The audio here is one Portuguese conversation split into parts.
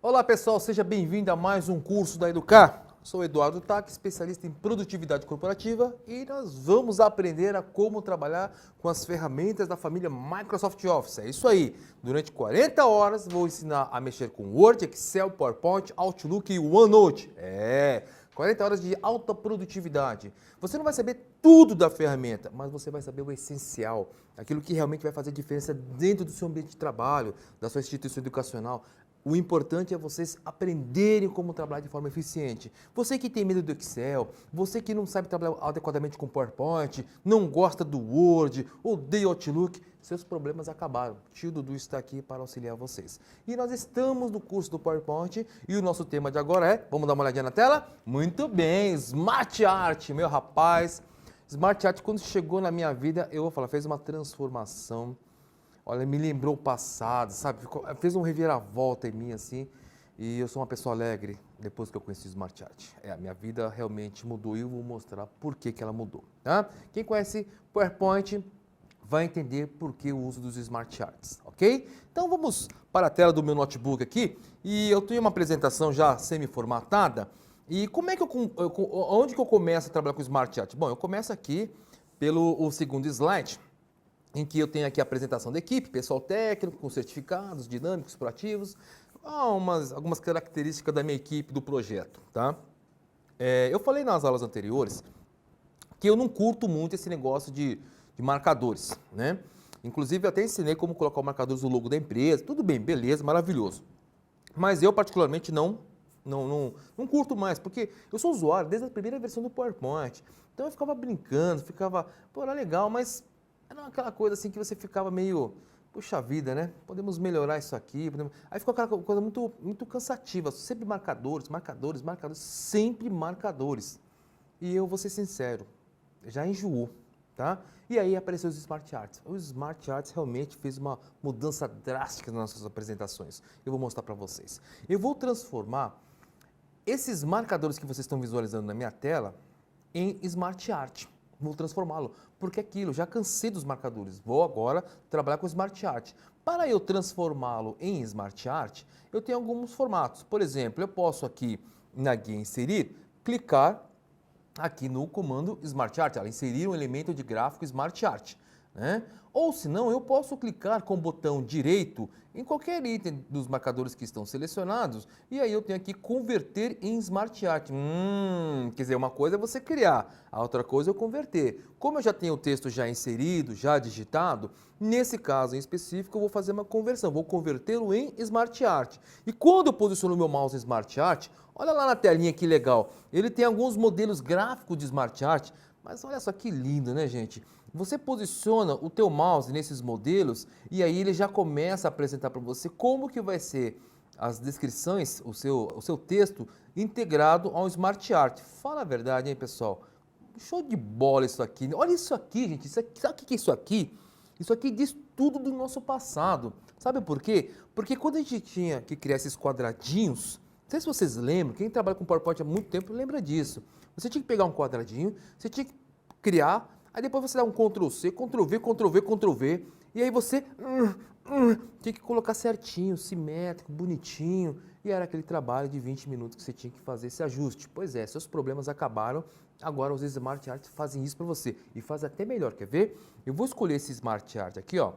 Olá pessoal, seja bem-vindo a mais um curso da Educar. Sou Eduardo Tac, especialista em produtividade corporativa e nós vamos aprender a como trabalhar com as ferramentas da família Microsoft Office. É isso aí, durante 40 horas vou ensinar a mexer com Word, Excel, PowerPoint, Outlook e OneNote. 40 horas de alta produtividade. Você não vai saber tudo da ferramenta, mas você vai saber o essencial, aquilo que realmente vai fazer diferença dentro do seu ambiente de trabalho, da sua instituição educacional. O importante é vocês aprenderem como trabalhar de forma eficiente. Você que tem medo do Excel, você que não sabe trabalhar adequadamente com PowerPoint, não gosta do Word, odeia o Outlook, seus problemas acabaram. Tio Dudu está aqui para auxiliar vocês. E nós estamos no curso do PowerPoint e o nosso tema de agora é, vamos dar uma olhadinha na tela? Muito bem, Smart Art, meu rapaz. Smart Art, quando chegou na minha vida, eu vou falar, fez uma transformação. Olha, me lembrou o passado, sabe? Fez um reviravolta em mim, assim, e eu sou uma pessoa alegre depois que eu conheci o Smart Art. A minha vida realmente mudou e eu vou mostrar por que ela mudou, tá? Quem conhece PowerPoint vai entender por que o uso dos Smart Arts, ok? Então vamos para a tela do meu notebook aqui, e eu tenho uma apresentação já semi-formatada, e como é que onde que eu começo a trabalhar com o Smart Art? Bom, eu começo aqui pelo segundo slide, em que eu tenho aqui a apresentação da equipe, pessoal técnico, com certificados, dinâmicos, proativos, algumas características da minha equipe, do projeto, tá? Eu falei nas aulas anteriores que eu não curto muito esse negócio de marcadores, né? Inclusive, eu até ensinei como colocar o marcador do logo da empresa, tudo bem, beleza, maravilhoso. Mas eu, particularmente, não curto mais, porque eu sou usuário desde a primeira versão do PowerPoint, então eu ficava brincando, pô, era legal, mas era aquela coisa assim que você ficava meio, puxa vida, né? Podemos melhorar isso aqui. Aí ficou aquela coisa muito cansativa. Sempre marcadores, sempre marcadores. E eu vou ser sincero, já enjoou, tá? E aí apareceu os Smart Arts. O Smart Arts realmente fez uma mudança drástica nas nossas apresentações. Eu vou mostrar para vocês. Eu vou transformar esses marcadores que vocês estão visualizando na minha tela em Smart Art. Vou transformá-lo, porque aquilo, já cansei dos marcadores, vou agora trabalhar com Smart Art. Para eu transformá-lo em Smart Art, eu tenho alguns formatos. Por exemplo, eu posso aqui na guia inserir, clicar aqui no comando Smart Art, ela inserir um elemento de gráfico Smart Art, né? Ou se não, eu posso clicar com o botão direito em qualquer item dos marcadores que estão selecionados e aí eu tenho aqui converter em Smart Art. Quer dizer, uma coisa é você criar, a outra coisa é eu converter. Como eu já tenho o texto já inserido, já digitado, nesse caso em específico eu vou fazer uma conversão, vou convertê-lo em Smart Art. E quando eu posiciono o meu mouse em Smart Art, olha lá na telinha que legal, ele tem alguns modelos gráficos de Smart Art, mas olha só que lindo, né, gente? Você posiciona o teu mouse nesses modelos e aí ele já começa a apresentar para você como que vai ser as descrições, o seu texto integrado ao Smart Art. Fala a verdade, hein, pessoal? Show de bola isso aqui. Olha isso aqui, gente. Sabe o que é isso aqui? Isso aqui diz tudo do nosso passado. Sabe por quê? Porque quando a gente tinha que criar esses quadradinhos, não sei se vocês lembram, quem trabalha com PowerPoint há muito tempo lembra disso. Você tinha que pegar um quadradinho, você tinha que criar, aí depois você dá um Ctrl+C, Ctrl+V, Ctrl+V, Ctrl+V, e aí você tinha que colocar certinho, simétrico, bonitinho, e era aquele trabalho de 20 minutos que você tinha que fazer esse ajuste. Pois é, seus problemas acabaram, agora os Smart Art fazem isso para você, e faz até melhor, quer ver? Eu vou escolher esse Smart Art aqui, ó.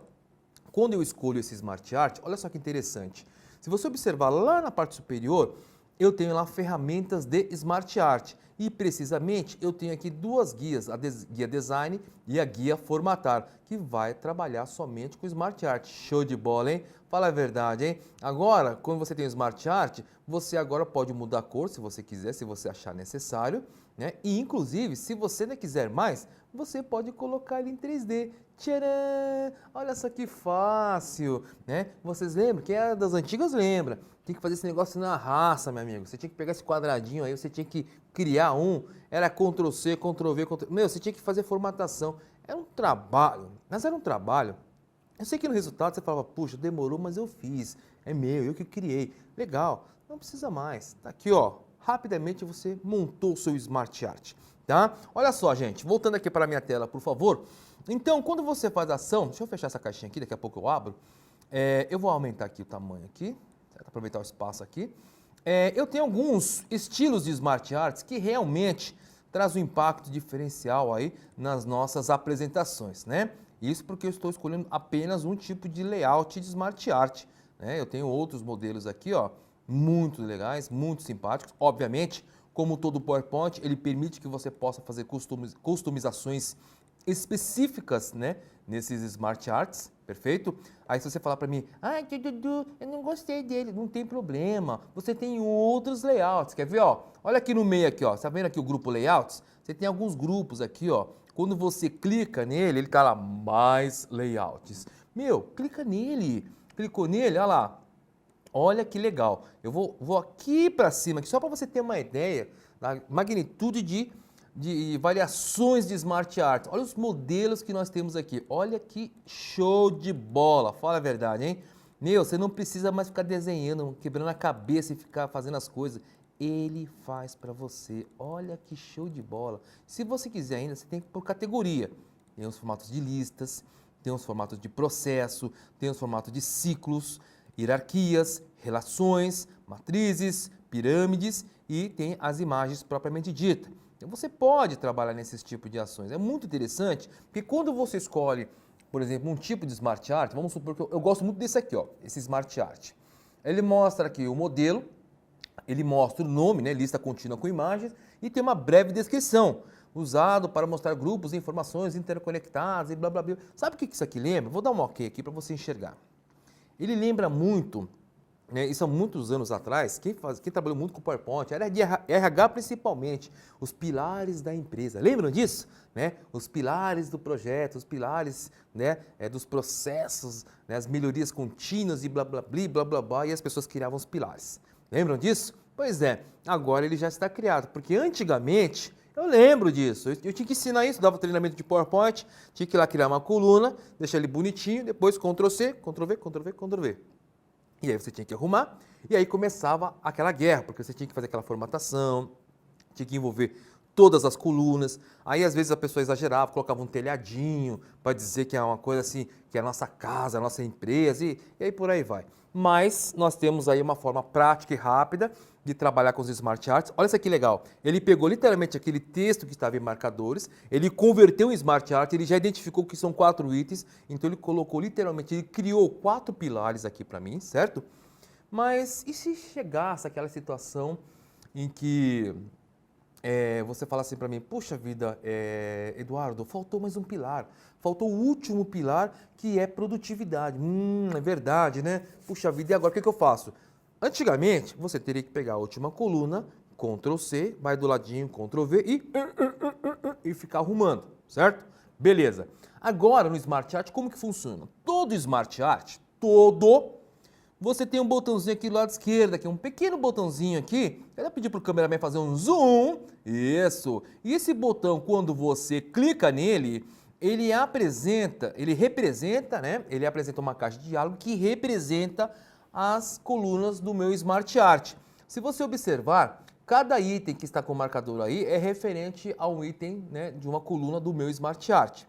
Quando eu escolho esse Smart Art, olha só que interessante. Se você observar lá na parte superior, eu tenho lá ferramentas de Smart Art e precisamente eu tenho aqui duas guias, a guia Design e a guia Formatar, que vai trabalhar somente com Smart Art. Show de bola, hein? Fala a verdade, hein? Agora, quando você tem o Smart Art, você agora pode mudar a cor se você quiser, se você achar necessário, né? E inclusive, se você não quiser mais, você pode colocar ele em 3D. Tcharam! Olha só que fácil, né? Vocês lembram? Quem é das antigas lembra. Tem que fazer esse negócio na raça, meu amigo. Você tinha que pegar esse quadradinho aí, você tinha que criar um. Era Ctrl+C, Ctrl+V, Ctrl... Meu, você tinha que fazer formatação. Era um trabalho, mas era um trabalho. Eu sei que no resultado você falava, puxa, demorou, mas eu fiz. É meu, eu que criei. Legal, não precisa mais. Tá aqui, ó. Rapidamente você montou o seu Smart Art, tá? Olha só, gente, voltando aqui para a minha tela, por favor. Então, quando você faz a ação, deixa eu fechar essa caixinha aqui, daqui a pouco eu abro. Eu vou aumentar aqui o tamanho aqui, certo? Aproveitar o espaço aqui. Eu tenho alguns estilos de Smart Arts que realmente traz um impacto diferencial aí nas nossas apresentações, né? Isso porque eu estou escolhendo apenas um tipo de layout de Smart Art, né? Eu tenho outros modelos aqui, ó, muito legais, muito simpáticos. Obviamente, como todo PowerPoint, ele permite que você possa fazer customizações específicas, né, nesses Smart Arts, perfeito? Aí se você falar para mim, Dudu, eu não gostei dele, não tem problema, você tem outros layouts, quer ver, ó? Olha aqui no meio aqui, ó, tá vendo aqui o grupo Layouts? Você tem alguns grupos aqui, ó, quando você clica nele, ele tá lá, mais layouts. Meu, clica nele, clicou nele, olha lá, olha que legal. Eu vou aqui para cima, aqui, só para você ter uma ideia da magnitude de variações de Smart Art. Olha os modelos que nós temos aqui. Olha que show de bola. Fala a verdade, hein? Meu, você não precisa mais ficar desenhando, quebrando a cabeça e ficar fazendo as coisas. Ele faz para você. Olha que show de bola. Se você quiser ainda, você tem que ir por categoria. Tem os formatos de listas, tem os formatos de processo, tem os formatos de ciclos, hierarquias, relações, matrizes, pirâmides e tem as imagens propriamente ditas. Então você pode trabalhar nesses tipos de ações. É muito interessante, porque quando você escolhe, por exemplo, um tipo de Smart Art, vamos supor que eu gosto muito desse aqui, ó, esse Smart Art. Ele mostra aqui o modelo, ele mostra o nome, né, lista contínua com imagens, e tem uma breve descrição, usado para mostrar grupos e informações interconectadas e blá blá blá. Sabe o que isso aqui lembra? Vou dar um ok aqui para você enxergar. Ele lembra muito, né, isso há muitos anos atrás, quem trabalhou muito com PowerPoint, era de RH principalmente, os pilares da empresa. Lembram disso? Né? Os pilares do projeto, os pilares, né, dos processos, né, as melhorias contínuas e blá blá blá blá blá blá, e as pessoas criavam os pilares. Lembram disso? Pois é, agora ele já está criado, porque antigamente, eu lembro disso, eu tinha que ensinar isso, dava treinamento de PowerPoint, tinha que ir lá criar uma coluna, deixar ele bonitinho, depois Ctrl+C, Ctrl+V, Ctrl+V, Ctrl+V. E aí você tinha que arrumar, e aí começava aquela guerra, porque você tinha que fazer aquela formatação, tinha que envolver todas as colunas. Aí às vezes a pessoa exagerava, colocava um telhadinho para dizer que é uma coisa assim, que é a nossa casa, a nossa empresa, e aí por aí vai. Mas nós temos aí uma forma prática e rápida de trabalhar com os Smart Arts. Olha isso aqui legal. Ele pegou literalmente aquele texto que estava em marcadores, ele converteu em Smart Art, ele já identificou que são 4 itens, então ele colocou literalmente, ele criou 4 pilares aqui para mim, certo? Mas e se chegasse aquela situação em que você fala assim para mim, puxa vida, Eduardo, faltou mais um pilar, faltou o último pilar que é produtividade. É verdade, né? Puxa vida, e agora o que eu faço? Antigamente, você teria que pegar a última coluna, Ctrl+C, vai do ladinho, Ctrl+V e ficar arrumando, certo? Beleza. Agora, no Smart Art, como que funciona? Todo Smart Art, você tem um botãozinho aqui do lado esquerdo, aqui, um pequeno botãozinho aqui. Eu vou pedir para o cameraman fazer um zoom. Isso. E esse botão, quando você clica nele, ele representa, né? Ele apresenta uma caixa de diálogo que representa as colunas do meu Smart Art. Se você observar, cada item que está com o marcador aí é referente ao item, né, de uma coluna do meu Smart Art.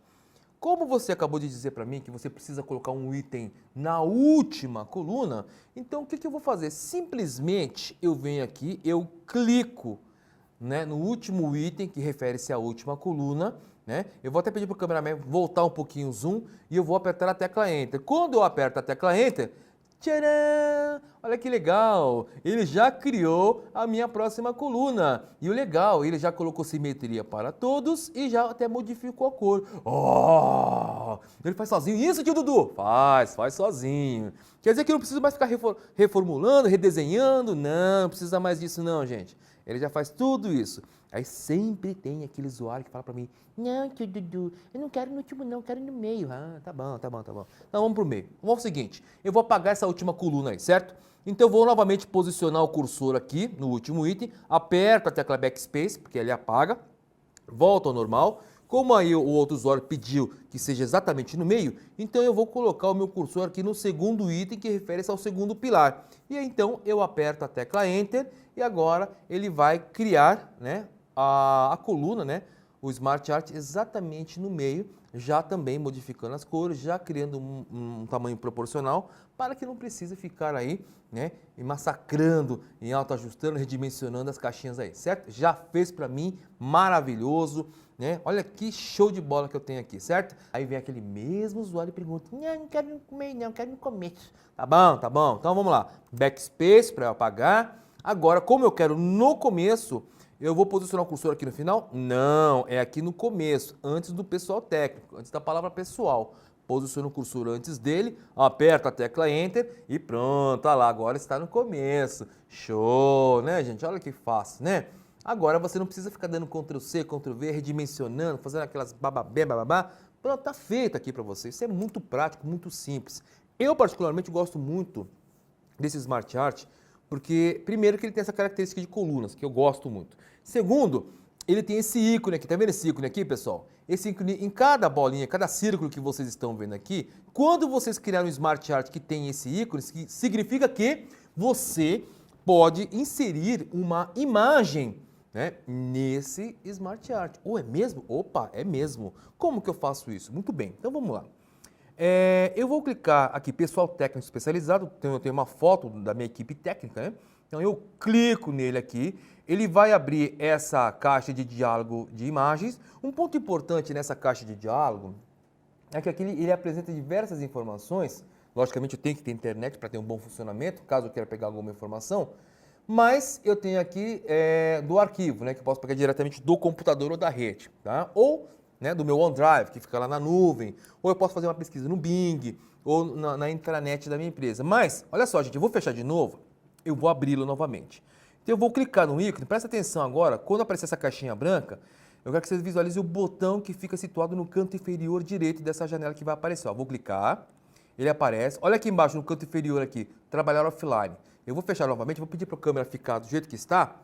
Como você acabou de dizer para mim que você precisa colocar um item na última coluna, então o que eu vou fazer? Simplesmente eu venho aqui, eu clico, né, no último item que refere-se à última coluna, né? Eu vou até pedir para o cameraman voltar um pouquinho o zoom e eu vou apertar a tecla Enter. Quando eu aperto a tecla Enter, tcharam! Olha que legal! Ele já criou a minha próxima coluna. E o legal, ele já colocou simetria para todos e já até modificou a cor. Oh! Ele faz sozinho isso, tio Dudu? Faz sozinho. Quer dizer que eu não preciso mais ficar reformulando, redesenhando? Não precisa mais disso não, gente. Ele já faz tudo isso. Aí sempre tem aquele usuário que fala para mim, não, tio Dudu, eu não quero no último não, eu quero no meio. Ah, tá bom. Então vamos pro meio. Vamos ao seguinte, eu vou apagar essa última coluna aí, certo? Então eu vou novamente posicionar o cursor aqui no último item, aperto a tecla Backspace, porque ele apaga, volta ao normal. Como aí o outro usuário pediu que seja exatamente no meio, então eu vou colocar o meu cursor aqui no segundo item que refere-se ao segundo pilar. E aí, então eu aperto a tecla Enter e agora ele vai criar, né, a coluna, né, o Smart Art exatamente no meio, já também modificando as cores, já criando um tamanho proporcional, para que não precise ficar aí, né, e massacrando, em autoajustando, redimensionando as caixinhas aí, certo? Já fez para mim, maravilhoso, né? Olha que show de bola que eu tenho aqui, certo? Aí vem aquele mesmo usuário e pergunta, não quero comer não, quero no começo. Tá bom, então vamos lá. Backspace para eu apagar. Agora, como eu quero no começo, eu vou posicionar o cursor aqui no final? Não, é aqui no começo, antes do pessoal técnico, antes da palavra pessoal. Posiciona o cursor antes dele, aperta a tecla Enter e pronto, olha lá, agora está no começo. Show, né, gente? Olha que fácil, né? Agora você não precisa ficar dando Ctrl+C, Ctrl+V, redimensionando, fazendo aquelas bababá. Pronto, tá feito aqui para você. Isso é muito prático, muito simples. Eu particularmente gosto muito desse Smart Art, porque primeiro que ele tem essa característica de colunas, que eu gosto muito. Segundo, ele tem esse ícone aqui, tá vendo esse ícone aqui, pessoal? Esse ícone em cada bolinha, cada círculo que vocês estão vendo aqui, quando vocês criarem um Smart Art que tem esse ícone, significa que você pode inserir uma imagem, né, nesse Smart Art. Ou é mesmo? Opa, é mesmo. Como que eu faço isso? Muito bem, então vamos lá. Eu vou clicar aqui, pessoal técnico especializado, eu tenho uma foto da minha equipe técnica, né? Então eu clico nele aqui, ele vai abrir essa caixa de diálogo de imagens. Um ponto importante nessa caixa de diálogo é que aqui ele apresenta diversas informações. Logicamente eu tenho que ter internet para ter um bom funcionamento, caso eu queira pegar alguma informação, mas eu tenho aqui do arquivo, né, que eu posso pegar diretamente do computador ou da rede, tá? Ou, né, do meu OneDrive, que fica lá na nuvem, ou eu posso fazer uma pesquisa no Bing, ou na intranet da minha empresa. Mas, olha só, gente, eu vou fechar de novo, eu vou abri-lo novamente. Então eu vou clicar no ícone, presta atenção agora, quando aparecer essa caixinha branca, eu quero que vocês visualizem o botão que fica situado no canto inferior direito dessa janela que vai aparecer. Ó, vou clicar, ele aparece, olha aqui embaixo no canto inferior aqui, trabalhar offline. Eu vou fechar novamente, vou pedir para a câmera ficar do jeito que está,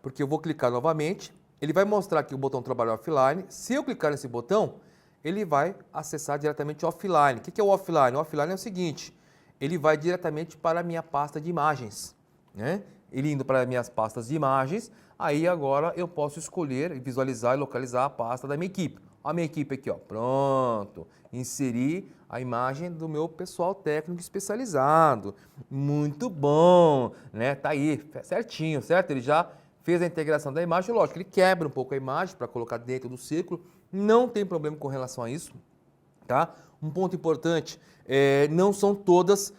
porque eu vou clicar novamente, ele vai mostrar aqui o botão trabalhar offline. Se eu clicar nesse botão, ele vai acessar diretamente o offline. O que é o offline? O offline é o seguinte, ele vai diretamente para a minha pasta de imagens, né? Ele indo para as minhas pastas de imagens, aí agora eu posso escolher, visualizar e localizar a pasta da minha equipe. A minha equipe aqui, ó, pronto, inserir a imagem do meu pessoal técnico especializado. Muito bom, né? Tá aí, certinho, certo? Ele já fez a integração da imagem, lógico, ele quebra um pouco a imagem para colocar dentro do círculo, não tem problema com relação a isso, tá? Um ponto importante, não são todas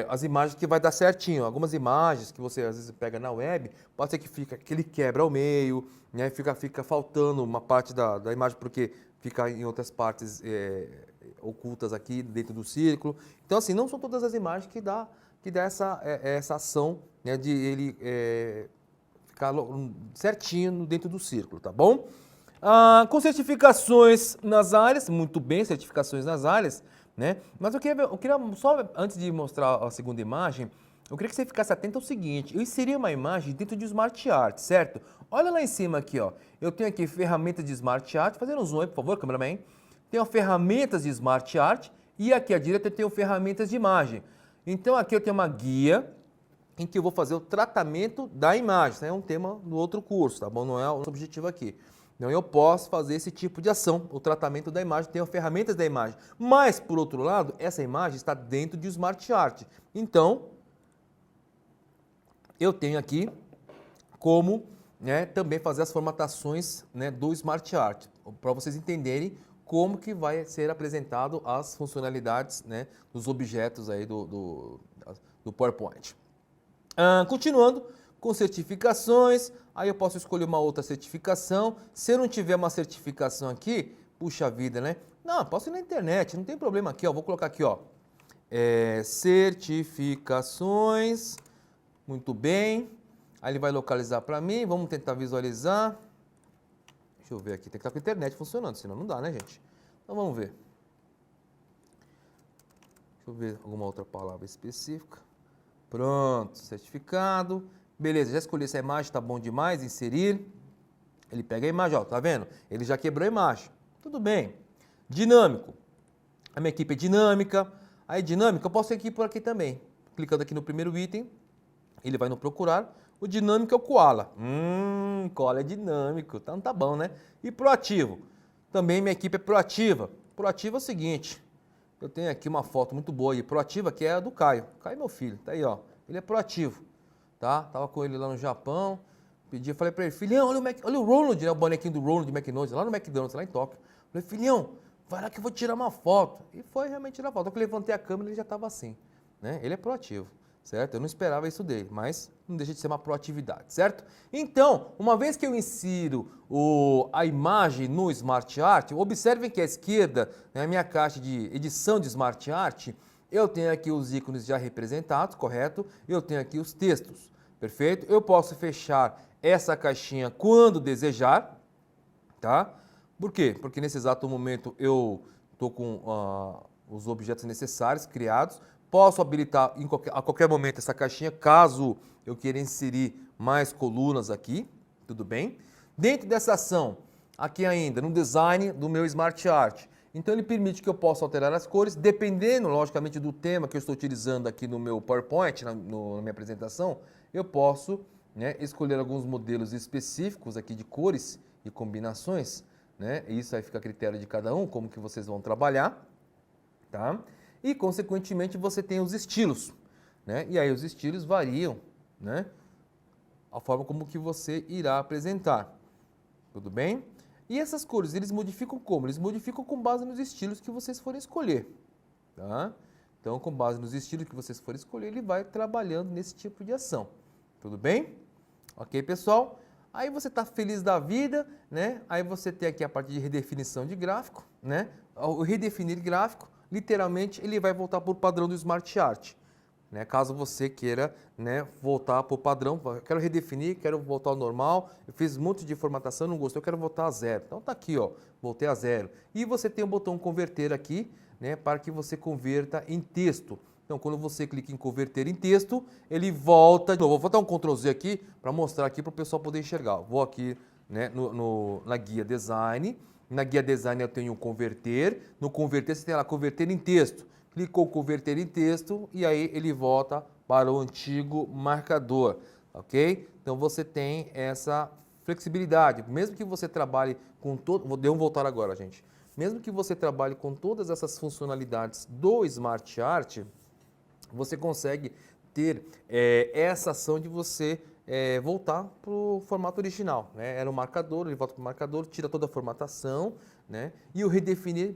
as imagens que vai dar certinho. Algumas imagens que você às vezes pega na web, pode ser que ele quebra ao meio, né? Fica faltando uma parte da imagem porque fica em outras partes ocultas aqui dentro do círculo. Então assim, não são todas as imagens que dá essa ação, né, de ele ficar certinho dentro do círculo, tá bom? Com certificações nas áreas, muito bem, certificações nas áreas, né? Mas eu queria só, antes de mostrar a segunda imagem, eu queria que você ficasse atento ao seguinte, eu inseri uma imagem dentro de Smart Art, certo? Olha lá em cima aqui, ó, eu tenho aqui ferramentas de Smart Art, fazendo um zoom aí, por favor, cameraman. Tenho ferramentas de Smart Art e aqui à direita eu tenho ferramentas de imagem. Então aqui eu tenho uma guia em que eu vou fazer o tratamento da imagem, isso é um tema do outro curso, tá bom? Não é o nosso objetivo aqui. Então eu posso fazer esse tipo de ação, o tratamento da imagem, tenho ferramentas da imagem. Mas, por outro lado, essa imagem está dentro de Smart Art. Então, eu tenho aqui como, né, também fazer as formatações, né, do Smart Art, para vocês entenderem como que vai ser apresentado as funcionalidades, né, dos objetos aí do PowerPoint. Continuando com certificações, aí eu posso escolher uma outra certificação. Se eu não tiver uma certificação aqui, puxa vida, né? Não, posso ir na internet, não tem problema aqui, ó. Vou colocar aqui, ó, certificações, muito bem. Aí ele vai localizar para mim, vamos tentar visualizar. Deixa eu ver aqui, tem que estar com a internet funcionando, senão não dá, né, gente? Então vamos ver. Deixa eu ver alguma outra palavra específica. Pronto, certificado. Beleza, já escolhi essa imagem, tá bom demais, inserir. Ele pega a imagem, ó, tá vendo? Ele já quebrou a imagem. Tudo bem. Dinâmico. A minha equipe é dinâmica. Aí dinâmica, eu posso ir aqui por aqui também. Clicando aqui no primeiro item, ele vai no procurar. O dinâmico é o Koala. Koala é dinâmico, então tá bom, né? E proativo. Também minha equipe é proativa. Proativa é o seguinte, eu tenho aqui uma foto muito boa aí, proativa, que é a do Caio. Caio é meu filho, tá aí, ó. Ele é proativo, tá? Tava com ele lá no Japão, falei pra ele, filhão, olha o Ronald, né? O bonequinho do Ronald McDonald's, lá no McDonald's, lá em Tóquio. Falei, filhão, vai lá que eu vou tirar uma foto. E foi realmente tirar foto. Então que eu levantei a câmera, ele já tava assim, né? Ele é proativo. Certo? Eu não esperava isso dele, mas não deixa de ser uma proatividade, certo? Então, uma vez que eu insiro a imagem no Smart Art, observem que à esquerda, na minha caixa de edição de Smart Art, eu tenho aqui os ícones já representados, correto? Eu tenho aqui os textos, perfeito? Eu posso fechar essa caixinha quando desejar, tá? Por quê? Porque nesse exato momento eu estou com os objetos necessários criados. Posso habilitar a qualquer momento essa caixinha, caso eu queira inserir mais colunas aqui, tudo bem? Dentro dessa ação, aqui ainda, no design do meu Smart Art, então ele permite que eu possa alterar as cores, dependendo, logicamente, do tema que eu estou utilizando aqui no meu PowerPoint, na minha apresentação, eu posso, né, escolher alguns modelos específicos aqui de cores e combinações, né? Isso aí fica a critério de cada um, como que vocês vão trabalhar, tá? E, consequentemente, você tem os estilos, né? E aí os estilos variam, né? A forma como que você irá apresentar, tudo bem? E essas cores, eles modificam como? Eles modificam com base nos estilos que vocês forem escolher, tá? Então, com base nos estilos que vocês forem escolher, ele vai trabalhando nesse tipo de ação, tudo bem? Ok, pessoal? Aí você está feliz da vida, né? Aí você tem aqui a parte de redefinição de gráfico, né? O redefinir gráfico, literalmente, ele vai voltar para o padrão do Smart Art. Né? Caso você queira, né, voltar para o padrão, quero redefinir, quero voltar ao normal, eu fiz um monte de formatação, não gostou, eu quero voltar a zero. Então tá aqui, ó, voltei a zero. E você tem o botão converter aqui, né, para que você converta em texto. Então quando você clica em converter em texto, ele volta de novo. Vou botar um Ctrl Z aqui para mostrar aqui para o pessoal poder enxergar. Vou aqui, né, na guia design. Na guia design eu tenho converter, no converter você tem lá converter em texto. Clicou converter em texto e aí ele volta para o antigo marcador, ok? Então você tem essa flexibilidade, mesmo que você trabalhe com todo, deu um voltar agora, gente. Mesmo que você trabalhe com todas essas funcionalidades do Smart Art, você consegue ter essa ação de você voltar para o formato original, né? Era um marcador, ele volta para o marcador, tira toda a formatação, né? E o redefinir,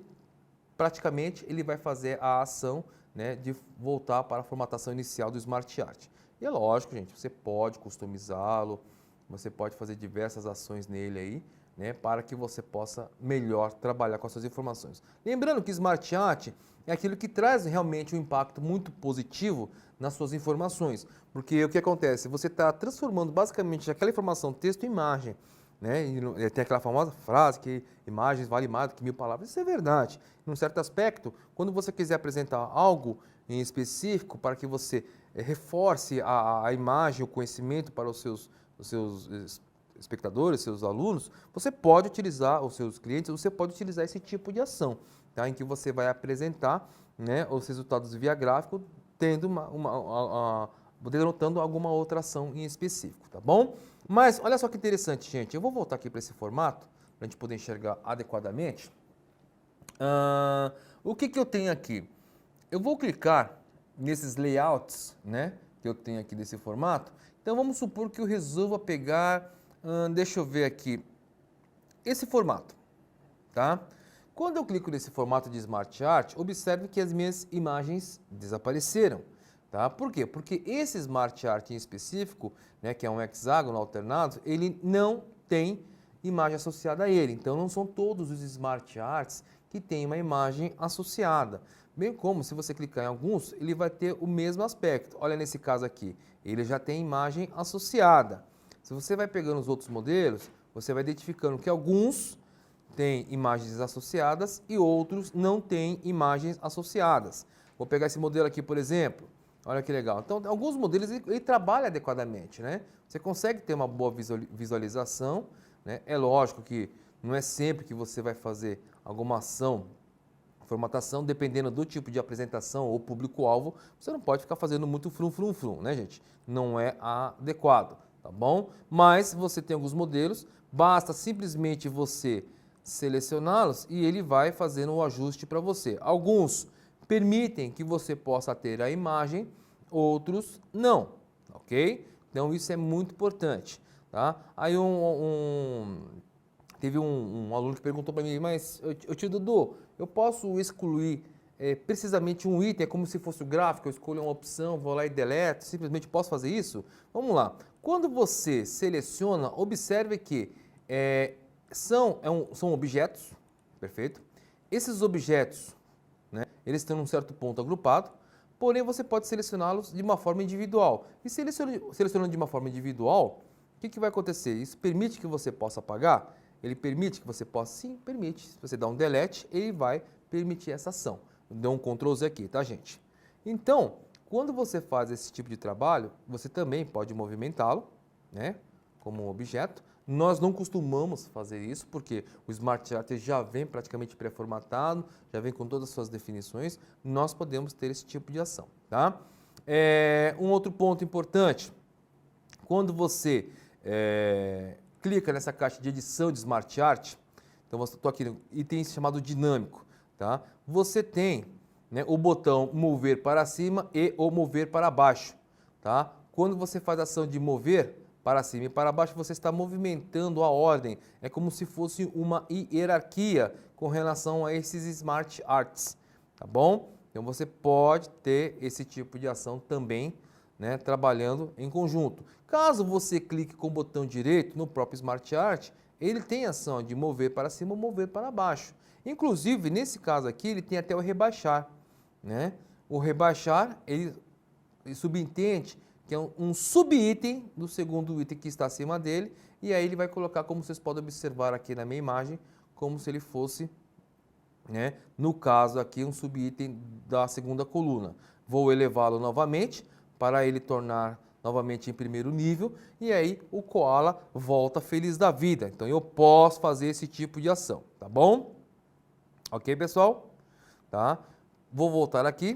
praticamente, ele vai fazer a ação, né, de voltar para a formatação inicial do Smart Art. E é lógico, gente, você pode customizá-lo, você pode fazer diversas ações nele aí, né, para que você possa melhor trabalhar com as suas informações. Lembrando que Smart Art é aquilo que traz realmente um impacto muito positivo nas suas informações, porque o que acontece? Você está transformando basicamente aquela informação texto em imagem, né? E tem aquela famosa frase que imagens valem mais do que 1000 palavras. Isso é verdade. Em um certo aspecto, quando você quiser apresentar algo em específico para que você reforce a imagem, o conhecimento para os seus espectadores, seus alunos, você pode utilizar, os seus clientes, você pode utilizar esse tipo de ação, tá? Em que você vai apresentar, né, os resultados via gráfico, denotando alguma outra ação em específico, tá bom? Mas olha só que interessante, gente. Eu vou voltar aqui para esse formato, para a gente poder enxergar adequadamente. O que eu tenho aqui? Eu vou clicar nesses layouts, né, que eu tenho aqui desse formato. Então vamos supor que eu resolva pegar, deixa eu ver aqui, esse formato, tá? Quando eu clico nesse formato de Smart Art, observe que as minhas imagens desapareceram. Tá? Por quê? Porque esse Smart Art em específico, né, que é um hexágono alternado, ele não tem imagem associada a ele. Então não são todos os Smart Arts que têm uma imagem associada. Bem como se você clicar em alguns, ele vai ter o mesmo aspecto. Olha nesse caso aqui, ele já tem imagem associada. Se você vai pegando os outros modelos, você vai identificando que alguns têm imagens associadas e outros não têm imagens associadas. Vou pegar esse modelo aqui, por exemplo. Olha que legal. Então, alguns modelos ele trabalha adequadamente, né? Você consegue ter uma boa visualização, né? É lógico que não é sempre que você vai fazer alguma ação, formatação, dependendo do tipo de apresentação ou público-alvo, você não pode ficar fazendo muito frum, né, gente? Não é adequado. tá bom? Mas você tem alguns modelos, basta simplesmente você selecioná-los e ele vai fazendo o ajuste para você. Alguns permitem que você possa ter a imagem, outros não, ok? Então isso é muito importante, tá? Aí teve um aluno que perguntou para mim, mas eu tio Dudu, eu posso excluir precisamente um item, é como se fosse o gráfico, eu escolho uma opção, vou lá e deleto, simplesmente posso fazer isso? Vamos lá. Quando você seleciona, observe que são objetos, perfeito? Esses objetos, né, eles têm um certo ponto agrupado, porém você pode selecioná-los de uma forma individual. E selecionando de uma forma individual, o que vai acontecer? Isso permite que você possa apagar? Ele permite que você possa? Sim, permite. Se você dá um delete, ele vai permitir essa ação. Deu um Ctrl Z aqui, tá, gente? Então, quando você faz esse tipo de trabalho, você também pode movimentá-lo, né, como um objeto. Nós não costumamos fazer isso, porque o Smart Art já vem praticamente pré-formatado, já vem com todas as suas definições. Nós podemos ter esse tipo de ação, tá? Um outro ponto importante, quando você clica nessa caixa de edição de Smart Art, então estou aqui no item chamado dinâmico, tá? Você tem, né, o botão mover para cima e o mover para baixo, tá? Quando você faz a ação de mover para cima e para baixo, você está movimentando a ordem. É como se fosse uma hierarquia com relação a esses Smart Arts, tá bom? Então você pode ter esse tipo de ação também, né, trabalhando em conjunto. Caso você clique com o botão direito no próprio Smart Art, ele tem a ação de mover para cima ou mover para baixo. Inclusive, nesse caso aqui, ele tem até o rebaixar, né? O rebaixar, ele subentende que é um subitem do segundo item que está acima dele, e aí ele vai colocar, como vocês podem observar aqui na minha imagem, como se ele fosse, né, no caso aqui, um subitem da segunda coluna. Vou elevá-lo novamente para ele tornar novamente em primeiro nível, e aí o koala volta feliz da vida. Então eu posso fazer esse tipo de ação, tá bom? Ok, pessoal? Tá? Vou voltar aqui.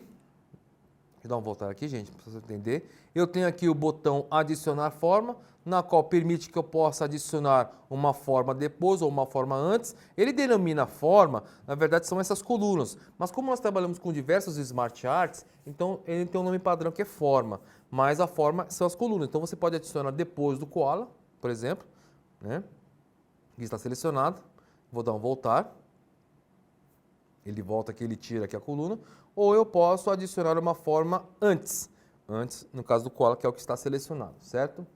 Vou dar uma voltada aqui, gente, para você entender. Eu tenho aqui o botão adicionar forma, na qual permite que eu possa adicionar uma forma depois ou uma forma antes. Ele denomina forma, na verdade são essas colunas, mas como nós trabalhamos com diversos Smart Arts, então ele tem um nome padrão que é forma, mas a forma são as colunas. Então você pode adicionar depois do koala, por exemplo, né? Que está selecionado. Vou dar um voltar. Ele volta aqui, ele tira aqui a coluna. Ou eu posso adicionar uma forma antes. Antes, no caso do koala, que é o que está selecionado, certo?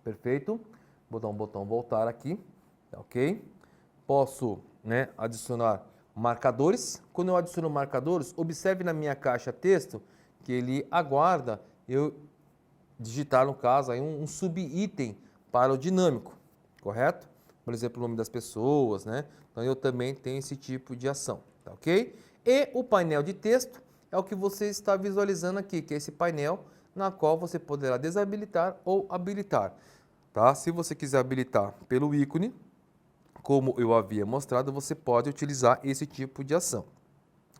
Perfeito. Vou dar um botão voltar aqui, ok? Posso, né, adicionar marcadores. Quando eu adiciono marcadores, observe na minha caixa texto que ele aguarda eu digitar, no caso, aí um subitem para o dinâmico, correto? Por exemplo, o nome das pessoas, né? Então eu também tenho esse tipo de ação, tá ok? E o painel de texto é o que você está visualizando aqui, que é esse painel na qual você poderá desabilitar ou habilitar, tá? Se você quiser habilitar pelo ícone, como eu havia mostrado, você pode utilizar esse tipo de ação,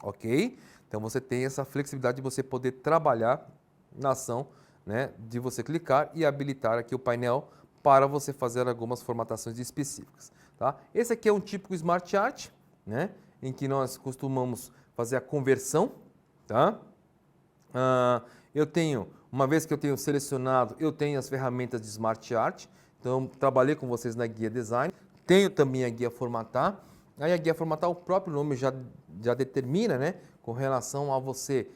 ok? Então você tem essa flexibilidade de você poder trabalhar na ação, né, de você clicar e habilitar aqui o painel para você fazer algumas formatações específicas, tá? Esse aqui é um típico Smart Art, né, em que nós costumamos fazer a conversão, tá? Eu tenho, uma vez que eu tenho selecionado, eu tenho as ferramentas de Smart Art, então trabalhei com vocês na guia Design, tenho também a guia Formatar, aí a guia Formatar, o próprio nome já determina, né, com relação a você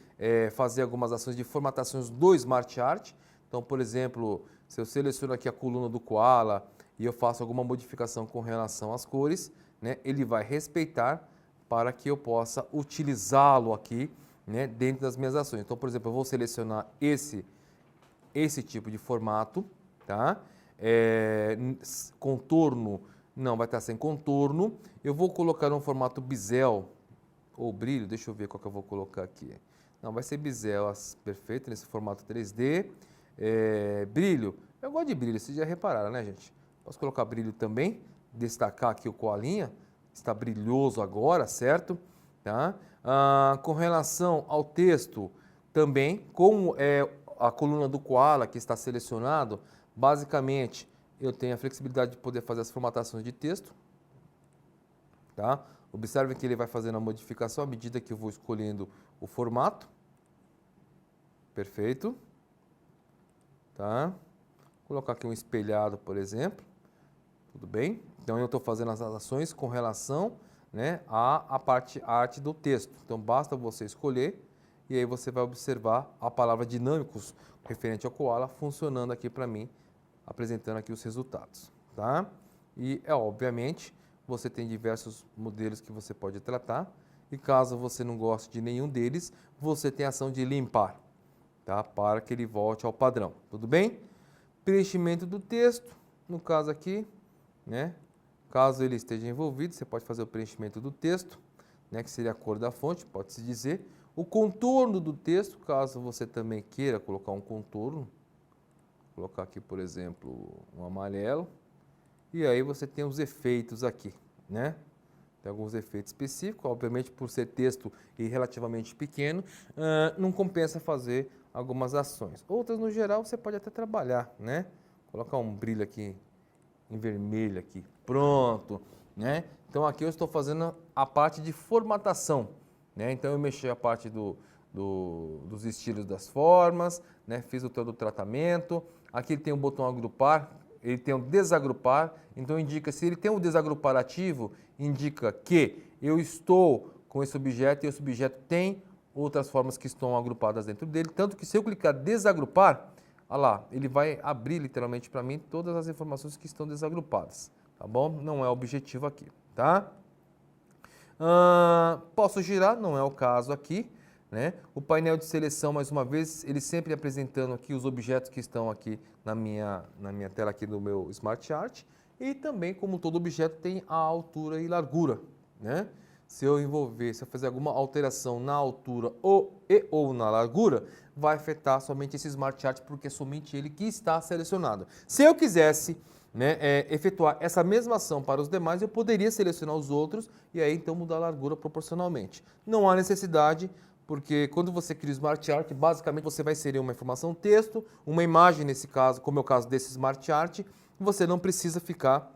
fazer algumas ações de formatações do Smart Art. Então, por exemplo, se eu seleciono aqui a coluna do koala e eu faço alguma modificação com relação às cores, né, ele vai respeitar para que eu possa utilizá-lo aqui, né, dentro das minhas ações. Então, por exemplo, eu vou selecionar esse tipo de formato, tá? Contorno, não, vai estar sem contorno. Eu vou colocar um formato bisel ou brilho, deixa eu ver qual que eu vou colocar aqui. Não, vai ser bisel, perfeito, nesse formato 3D. Brilho, eu gosto de brilho, vocês já repararam, né, gente? Posso colocar brilho também, destacar aqui o koalinha, está brilhoso agora, certo? Tá? Com relação ao texto, também, como é a coluna do koala que está selecionado, Basicamente, eu tenho a flexibilidade de poder fazer as formatações de texto. Tá? Observe que ele vai fazendo a modificação à medida que eu vou escolhendo o formato. Perfeito. Tá? Vou colocar aqui um espelhado, por exemplo. Tudo bem? Então, eu estou fazendo as ações com relação, né, à parte arte do texto. Então, basta você escolher e aí você vai observar a palavra dinâmicos referente ao Koala funcionando aqui para mim, apresentando aqui os resultados. Tá? E, obviamente, você tem diversos modelos que você pode tratar e caso você não goste de nenhum deles, você tem a ação de limpar, tá? Para que ele volte ao padrão. Tudo bem? Preenchimento do texto, no caso aqui, né? Caso ele esteja envolvido, você pode fazer o preenchimento do texto, né? Que seria a cor da fonte, pode-se dizer. O contorno do texto, caso você também queira colocar um contorno, vou colocar aqui, por exemplo, um amarelo. E aí você tem os efeitos aqui, né? Tem alguns efeitos específicos, obviamente por ser texto e relativamente pequeno, não compensa fazer algumas ações. Outras, no geral, você pode até trabalhar, né? Colocar um brilho aqui em vermelho aqui, pronto, né? Então aqui eu estou fazendo a parte de formatação, né? Então eu mexi a parte dos estilos das formas, né? Fiz o todo o tratamento. Aqui ele tem o botão agrupar, ele tem o desagrupar, então indica, se ele tem o desagrupar ativo, indica que eu estou com esse objeto e esse objeto tem outras formas que estão agrupadas dentro dele, tanto que se eu clicar desagrupar, olha lá, ele vai abrir literalmente para mim todas as informações que estão desagrupadas, tá bom? Não é o objetivo aqui, tá? Posso girar, não é o caso aqui, né? O painel de seleção, mais uma vez, ele sempre apresentando aqui os objetos que estão aqui na minha tela aqui do meu Smart Art. E também, como todo objeto, tem a altura e largura, né? Se eu fazer alguma alteração na altura ou na largura, vai afetar somente esse Smart Art, porque é somente ele que está selecionado. Se eu quisesse, né, efetuar essa mesma ação para os demais, eu poderia selecionar os outros e aí então mudar a largura proporcionalmente. Não há necessidade, porque quando você cria o Smart Art, basicamente você vai inserir uma informação texto, uma imagem nesse caso, como é o caso desse Smart Art, você não precisa ficar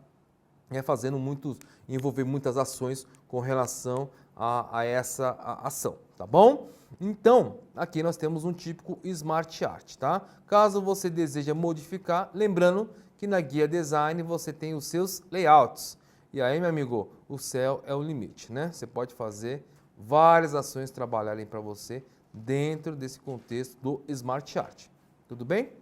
envolver muitas ações com relação a essa ação, tá bom? Então, aqui nós temos um típico Smart Art, tá? Caso você deseje modificar, lembrando que na guia design você tem os seus layouts. E aí, meu amigo, o céu é o limite, né? Você pode fazer várias ações trabalharem para você dentro desse contexto do Smart Art. Tudo bem?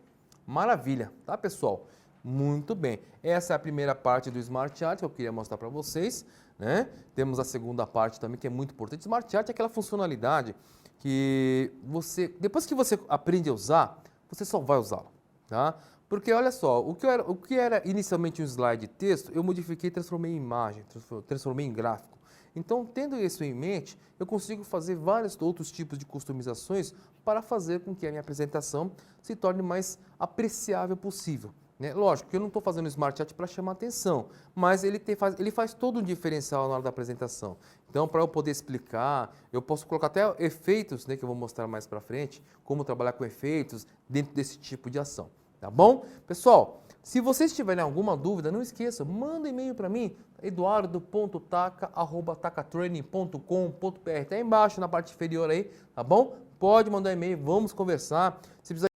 Maravilha, tá, pessoal? Muito bem. Essa é a primeira parte do Smart Art que eu queria mostrar para vocês, né? Temos a segunda parte também que é muito importante. Smart Art é aquela funcionalidade que depois que você aprende a usar, você só vai usá-lo, tá? Porque olha só, o que era inicialmente um slide de texto, eu modifiquei, transformei em imagem, transformei em gráfico. Então, tendo isso em mente, eu consigo fazer vários outros tipos de customizações para fazer com que a minha apresentação se torne mais apreciável possível, né? Lógico que eu não estou fazendo Smart Art para chamar atenção, mas ele faz todo um diferencial na hora da apresentação. Então, para eu poder explicar, eu posso colocar até efeitos, né, que eu vou mostrar mais para frente, como trabalhar com efeitos dentro desse tipo de ação. Tá bom? Pessoal, se vocês tiverem alguma dúvida, não esqueça, manda um e-mail para mim, eduardo.taca@tacatraining.com.br. Está aí embaixo, na parte inferior aí, tá bom? Pode mandar e-mail, vamos conversar. Se precisar